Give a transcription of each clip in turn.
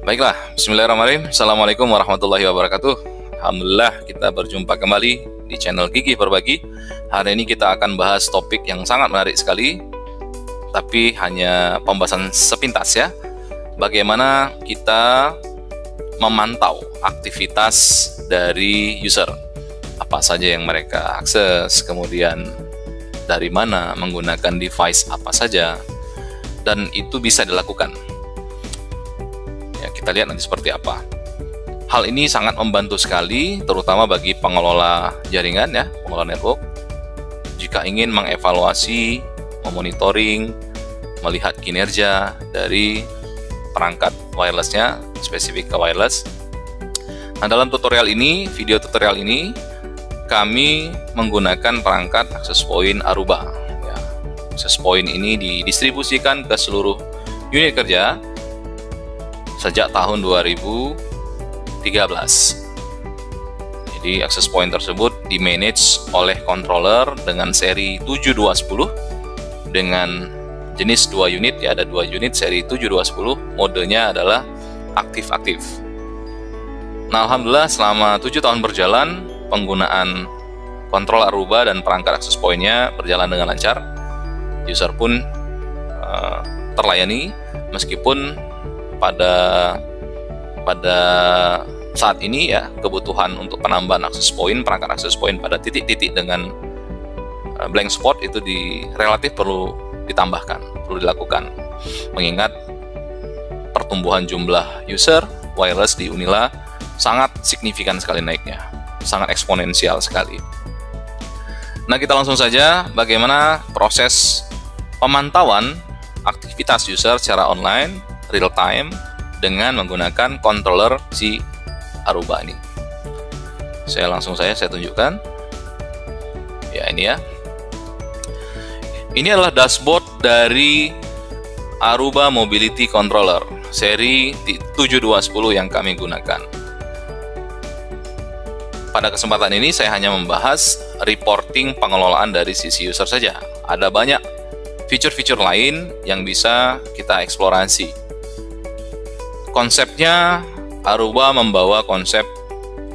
Baiklah, bismillahirrahmanirrahim. Assalamualaikum warahmatullahi wabarakatuh. Alhamdulillah kita berjumpa kembali di channel Gigih Berbagi. Hari ini kita akan bahas topik yang sangat menarik sekali, tapi hanya pembahasan sepintas ya. Bagaimana kita memantau aktivitas dari user, apa saja yang mereka akses, kemudian dari mana, menggunakan device apa saja, dan itu bisa dilakukan. Ya, kita lihat nanti seperti apa. Hal ini sangat membantu sekali, terutama bagi pengelola jaringan ya, pengelola network. Jika ingin mengevaluasi, memonitoring, melihat kinerja dari perangkat wirelessnya, spesifik ke wireless. Nah, dalam tutorial ini, video tutorial ini, kami menggunakan perangkat access point Aruba. Ya, access point ini didistribusikan ke seluruh unit kerja sejak tahun 2013. Jadi access point tersebut dimanage oleh controller dengan seri 7210 dengan jenis 2 unit ya, ada 2 unit seri 7210, modenya adalah aktif-aktif. Nah, alhamdulillah selama 7 tahun berjalan, penggunaan kontrol Aruba dan perangkat access point-nya berjalan dengan lancar. User pun terlayani, meskipun pada saat ini ya, kebutuhan untuk penambahan akses point, perangkat akses point pada titik-titik dengan blank spot itu relatif perlu ditambahkan, perlu dilakukan, mengingat pertumbuhan jumlah user wireless di Unila sangat signifikan sekali naiknya, sangat eksponensial sekali. Nah, kita langsung saja bagaimana proses pemantauan aktivitas user secara online real time dengan menggunakan controller si Aruba ini. Saya tunjukkan. Ya, ini ya. Ini adalah dashboard dari Aruba Mobility Controller seri 7210 yang kami gunakan. Pada kesempatan ini saya hanya membahas reporting pengelolaan dari sisi user saja. Ada banyak fitur-fitur lain yang bisa kita eksplorasi. Konsepnya, Aruba membawa konsep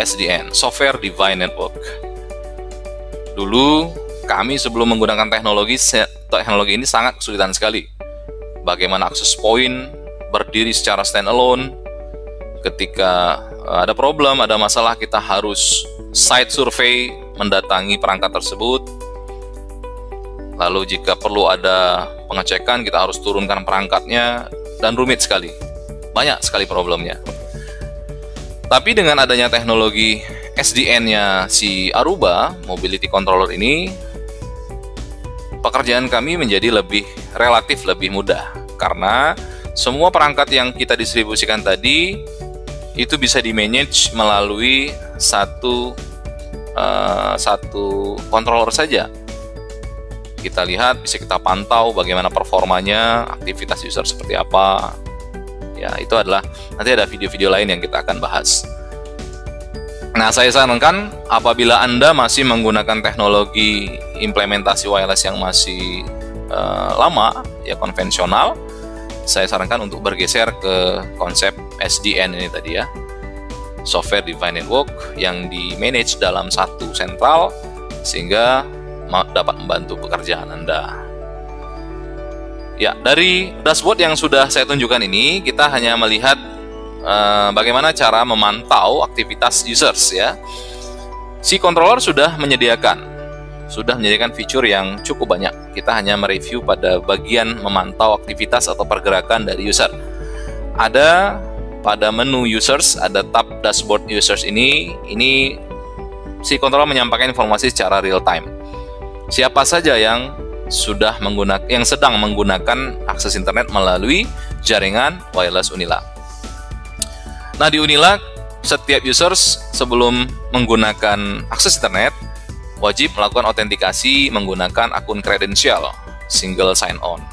SDN, Software Defined Network. Dulu kami sebelum menggunakan teknologi ini sangat kesulitan sekali. Bagaimana akses point berdiri secara standalone. Ketika ada problem, ada masalah, kita harus site survey, mendatangi perangkat tersebut. Lalu jika perlu ada pengecekan, kita harus turunkan perangkatnya, dan rumit sekali. Banyak sekali problemnya. Tapi dengan adanya teknologi SDN-nya si Aruba Mobility Controller ini, pekerjaan kami menjadi relatif lebih mudah, karena semua perangkat yang kita distribusikan tadi itu bisa di-manage melalui satu controller saja. Kita lihat, bisa kita pantau bagaimana performanya, aktivitas user seperti apa. Ya, itu adalah nanti ada video-video lain yang kita akan bahas. Nah, saya sarankan apabila Anda masih menggunakan teknologi implementasi wireless yang masih lama, ya konvensional, saya sarankan untuk bergeser ke konsep SDN ini tadi ya, Software Defined Network, yang di-manage dalam satu sentral sehingga dapat membantu pekerjaan Anda. Ya, dari dashboard yang sudah saya tunjukkan ini, kita hanya melihat bagaimana cara memantau aktivitas users ya. Si controller sudah menyediakan fitur yang cukup banyak. Kita hanya mereview pada bagian memantau aktivitas atau pergerakan dari user. Ada pada menu users, ada tab dashboard users ini si controller menyampaikan informasi secara real time. Siapa saja yang sedang menggunakan akses internet melalui jaringan wireless Unila. Nah, di Unila, setiap users sebelum menggunakan akses internet wajib melakukan autentikasi menggunakan akun kredensial single sign on.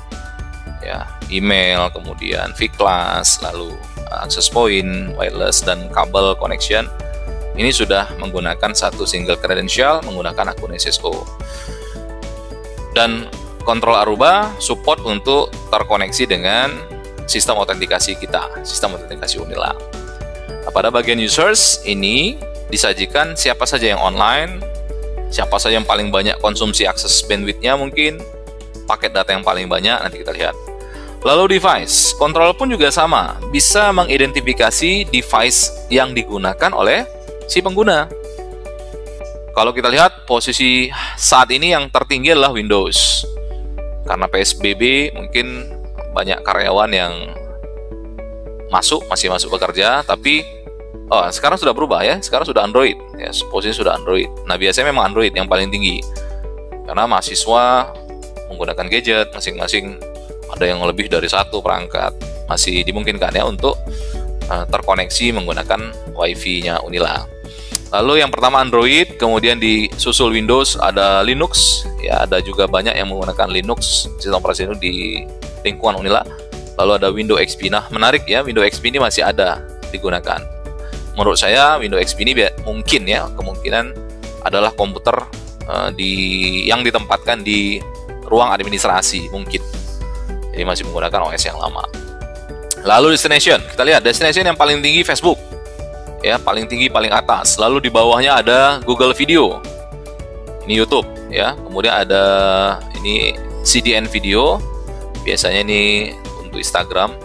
Ya, email, kemudian VClass, lalu access point, wireless, dan kabel connection. Ini sudah menggunakan satu single kredensial menggunakan akun SSO. Dan kontrol Aruba support untuk terkoneksi dengan sistem autentikasi kita, sistem autentikasi Unila. Nah, pada bagian users ini disajikan siapa saja yang online, siapa saja yang paling banyak konsumsi akses bandwidth-nya, mungkin paket data yang paling banyak, nanti kita lihat. Lalu device, kontrol pun juga sama, bisa mengidentifikasi device yang digunakan oleh si pengguna. Kalau kita lihat posisi saat ini yang tertinggi adalah Windows. Karena PSBB mungkin banyak karyawan yang masih masuk bekerja, tapi sekarang sudah berubah ya, sekarang sudah Android ya, posisi sudah Android. Nah, biasanya memang Android yang paling tinggi. Karena mahasiswa menggunakan gadget masing-masing, ada yang lebih dari satu perangkat, masih dimungkinkan ya untuk terkoneksi menggunakan WiFi-nya Unila. Lalu yang pertama Android, kemudian disusul Windows, ada Linux, ya ada juga banyak yang menggunakan Linux sistem operasi di lingkungan Unila. Lalu ada Windows XP. Nah, menarik ya, Windows XP ini masih ada digunakan. Menurut saya Windows XP ini mungkin ya, kemungkinan adalah komputer yang ditempatkan di ruang administrasi mungkin. Jadi masih menggunakan OS yang lama. Lalu destination, kita lihat destination yang paling tinggi Facebook, ya paling tinggi paling atas. Lalu di bawahnya ada Google Video, ini YouTube, ya. Kemudian ada ini CDN Video, biasanya ini untuk Instagram.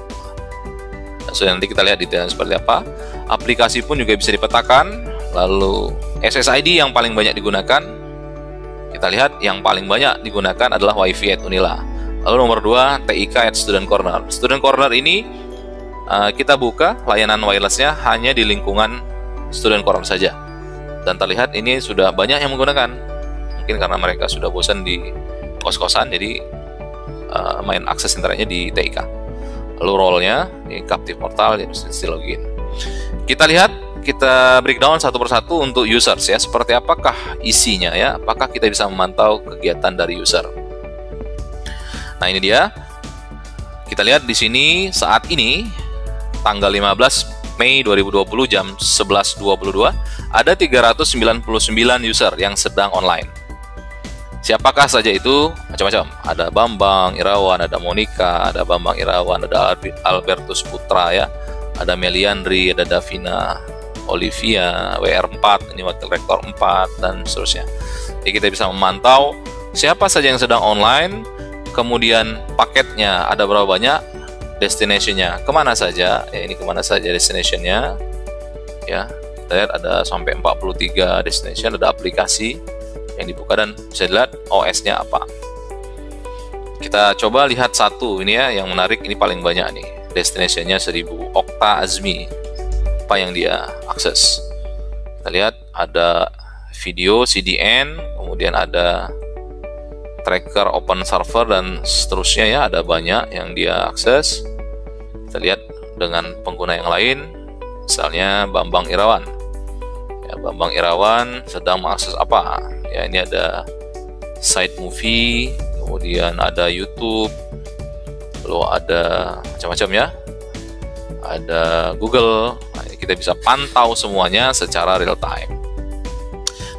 So nanti kita lihat detailnya seperti apa. Aplikasi pun juga bisa dipetakan. Lalu SSID yang paling banyak digunakan, kita lihat yang paling banyak digunakan adalah WiFi at Unila. Lalu nomor 2, TIK at Student Corner. Student Corner ini kita buka layanan wirelessnya hanya di lingkungan Student Corner saja. Dan terlihat ini sudah banyak yang menggunakan. Mungkin karena mereka sudah bosan di kos-kosan, jadi main akses internetnya di TIK. Lalu role-nya, ini Captive Portal, jadi mesti login. Kita lihat, kita breakdown satu persatu untuk users ya. Seperti apakah isinya ya? Apakah kita bisa memantau kegiatan dari user? Nah, ini dia. Kita lihat di sini saat ini tanggal 15 Mei 2020 jam 11.22 ada 399 user yang sedang online. Siapakah saja itu? Macam-macam. Ada Bambang Irawan, ada Monica, ada Bambang Irawan, ada Albertus Putra ya. Ada Meliandri, ada Davina, Olivia, WR4, ini wakil rektor 4 dan seterusnya. Jadi kita bisa memantau siapa saja yang sedang online. Kemudian paketnya ada berapa banyak, destination-nya kemana saja, ya ini kemana saja destination-nya, ya kita lihat ada sampai 43 destination, ada aplikasi yang dibuka dan bisa dilihat OS-nya apa. Kita coba lihat satu ini ya, yang menarik ini paling banyak nih, destination-nya 1000, Okta Azmi, apa yang dia akses. Kita lihat ada video, CDN, kemudian ada tracker open server dan seterusnya ya, ada banyak yang dia akses. Kita lihat dengan pengguna yang lain, misalnya Bambang Irawan ya, Bambang Irawan sedang mengakses apa ya, ini ada site movie, kemudian ada YouTube, lalu ada macam-macam ya, ada Google. Nah, kita bisa pantau semuanya secara real time.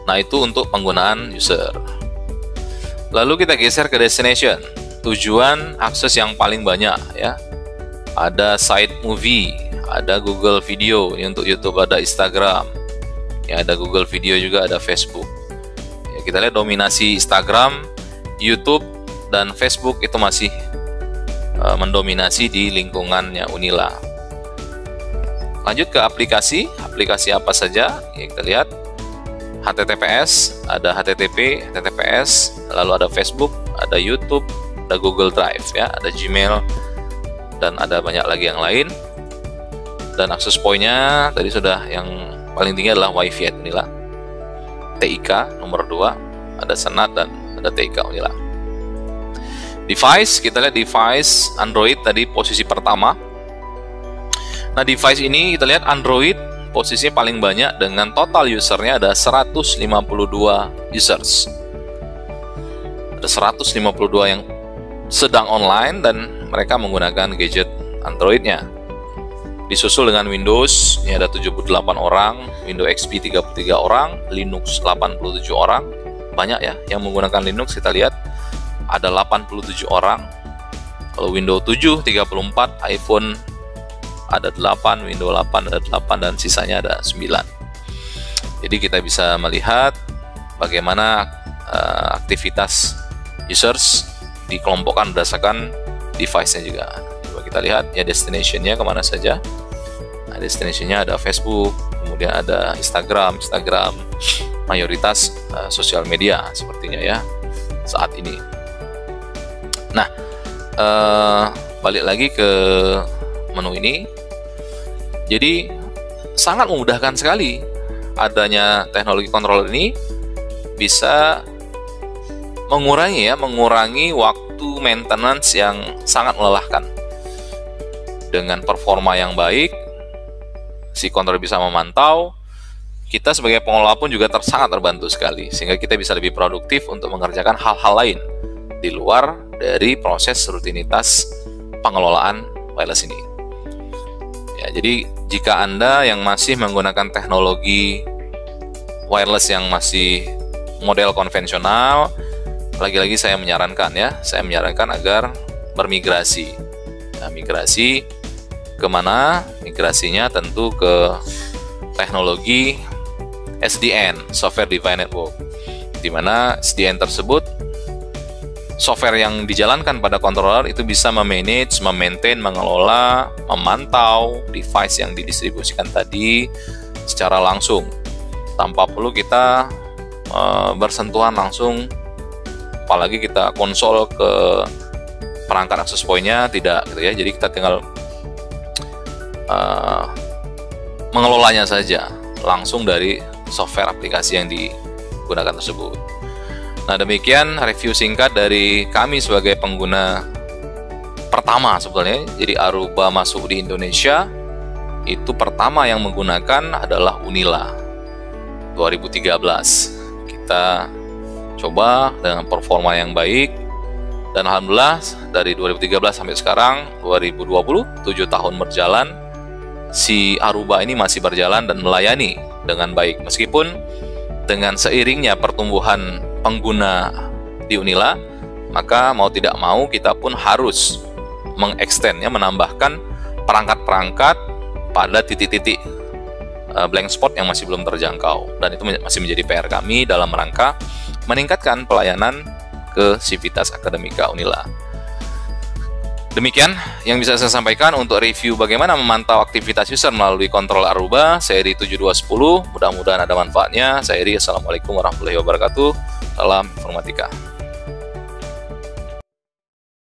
Nah, itu untuk penggunaan user. Lalu kita geser ke destination, tujuan akses yang paling banyak ya. Ada site movie, ada Google Video, ini untuk YouTube, ada Instagram, ya ada Google Video juga, ada Facebook. Ya, kita lihat dominasi Instagram, YouTube, dan Facebook itu masih mendominasi di lingkungannya Unila. Lanjut ke aplikasi apa saja? Ya, kita lihat. HTTPS, ada HTTP, HTTPS, lalu ada Facebook, ada YouTube, ada Google Drive ya, ada Gmail, dan ada banyak lagi yang lain. Dan akses point-nya tadi sudah, yang paling tinggi adalah WiFi at Unila. TIK nomor 2, ada Senat dan ada TIK Unila. Device, kita lihat device Android tadi posisi pertama. Nah, device ini kita lihat Android posisinya paling banyak dengan total usernya ada 152 users. Ada 152 yang sedang online dan mereka menggunakan gadget Android-nya. Disusul dengan Windows, ini ada 78 orang, Windows XP 33 orang, Linux 87 orang. Banyak ya yang menggunakan Linux, kita lihat ada 87 orang. Kalau Windows 7 34, iPhone ada 8, Windows 8 ada 8, dan sisanya ada 9. Jadi kita bisa melihat bagaimana aktivitas users dikelompokkan berdasarkan device-nya juga. Coba kita lihat ya destination-nya kemana saja. Nah, destination-nya ada Facebook, kemudian ada Instagram, mayoritas sosial media sepertinya ya saat ini. Nah, balik lagi ke menu ini. Jadi sangat memudahkan sekali adanya teknologi controller ini, bisa mengurangi waktu maintenance yang sangat melelahkan. Dengan performa yang baik, si controller bisa memantau, kita sebagai pengelola pun juga sangat terbantu sekali, sehingga kita bisa lebih produktif untuk mengerjakan hal-hal lain di luar dari proses rutinitas pengelolaan wireless ini. Ya, jadi jika Anda yang masih menggunakan teknologi wireless yang masih model konvensional, lagi-lagi saya menyarankan agar bermigrasi. Nah, migrasi kemana? Migrasinya tentu ke teknologi SDN, Software Defined Network, di mana SDN tersebut, software yang dijalankan pada controller itu bisa memanage, memaintain, mengelola, memantau device yang didistribusikan tadi secara langsung, tanpa perlu kita bersentuhan langsung, apalagi kita konsol ke perangkat access point-nya, tidak gitu ya. Jadi kita tinggal mengelolanya saja langsung dari software aplikasi yang digunakan tersebut. Nah, demikian review singkat dari kami sebagai pengguna pertama sebetulnya. Jadi Aruba masuk di Indonesia itu pertama yang menggunakan adalah Unila 2013. Kita coba dengan performa yang baik, dan alhamdulillah dari 2013 sampai sekarang 2020, 7 tahun berjalan, si Aruba ini masih berjalan dan melayani dengan baik, meskipun dengan seiringnya pertumbuhan pengguna di Unila, maka mau tidak mau kita pun harus mengextendnya, menambahkan perangkat-perangkat pada titik-titik blank spot yang masih belum terjangkau, dan itu masih menjadi PR kami dalam rangka meningkatkan pelayanan ke Civitas Akademika Unila. Demikian yang bisa saya sampaikan untuk review bagaimana memantau aktivitas user melalui kontrol Aruba seri 7210. Mudah-mudahan ada manfaatnya. Saya Iri, assalamualaikum warahmatullahi wabarakatuh. Salam informatika.